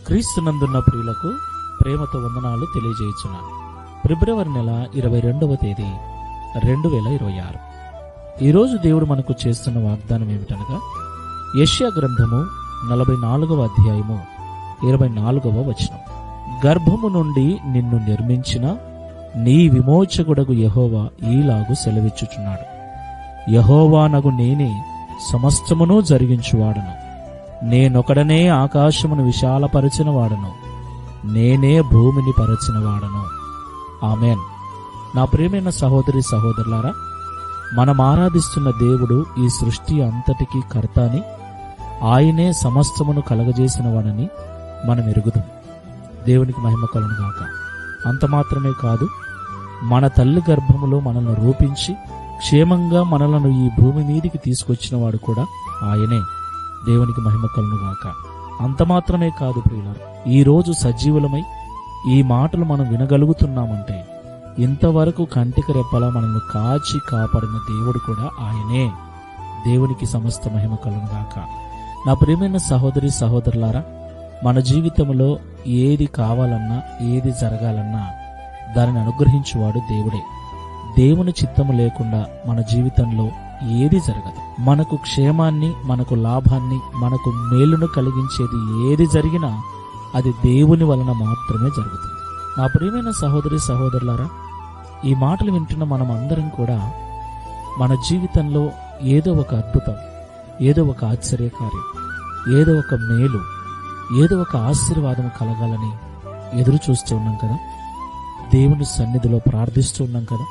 క్రీస్తునందున్న ప్రియులకు ప్రేమతో వందనాలు తెలియజేయుచున్నాను. ఫిబ్రవరి నెల 22వ తేదీ 2026. ఈరోజు దేవుడు మనకు చేస్తున్న వాగ్దానం ఏమిటనగా, యెషయా గ్రంథము 44వ అధ్యాయము 24వ వచనం. గర్భము నుండి నిన్ను నిర్మించిన నీ విమోచకుడగు యెహోవా ఈలాగు సెలవిచ్చుచున్నాడు. యెహోవానగు నేనే సమస్తమును జరిగించువాడను. నేనొకడనే ఆకాశమును విశాలపరచిన వాడను. నేనే భూమిని పరచిన వాడను. ఆమెన్. నా ప్రియమైన సహోదరి సహోదరులారా, మనం ఆరాధిస్తున్న దేవుడు ఈ సృష్టి అంతటికీ కర్త అని, ఆయనే సమస్తమును కలగజేసిన వాడని మనం ఎరుగుదాం. దేవునికి మహిమ కలుగును గాక. అంత మాత్రమే కాదు, మన తల్లి గర్భములో మనల్ని రూపించి క్షేమంగా మనలను ఈ భూమి మీదికి తీసుకొచ్చిన వాడు కూడా ఆయనే. దేవునికి మహిమ కలుగును గాక. అంత మాత్రమే కాదు ప్రియులారా, ఈ రోజు సజీవులమై ఈ మాటలు మనం వినగలుగుతున్నామంటే ఇంతవరకు కంటికి రెప్పలా మనల్ని కాచి కాపాడిన దేవుడు కూడా ఆయనే. దేవునికి సమస్త మహిమ కలుగును గాక. నా ప్రియమైన సహోదరి సహోదరులారా, మన జీవితంలో ఏది కావాలన్నా ఏది జరగాలన్నా దానిని అనుగ్రహించువాడు దేవుడే. దేవుని చిత్తము లేకుండా మన జీవితంలో ఏది జరగదు. మనకు క్షేమాన్ని, మనకు లాభాన్ని, మనకు మేలును కలిగించేది ఏది జరిగినా అది దేవుని వలన మాత్రమే జరుగుతుంది. నా ప్రియమైన సహోదరి సహోదరులారా, ఈ మాటలు వింటున్న మనం అందరం కూడా మన జీవితంలో ఏదో ఒక అద్భుతం, ఏదో ఒక ఆశ్చర్యకార్యం, ఏదో ఒక మేలు, ఏదో ఒక ఆశీర్వాదం కలగాలని ఎదురు చూస్తూ ఉన్నాం కదా. దేవుని సన్నిధిలో ప్రార్థిస్తూ ఉన్నాం కదా.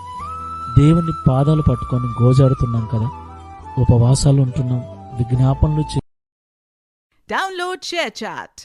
దేవుని పాదాలు పట్టుకొని గోజాడుతున్నాం కదా. ఉపవాసాలు ఉంటున్నాం, విజ్ఞాపనలు డౌన్లోడ్ షేర్ చాట్.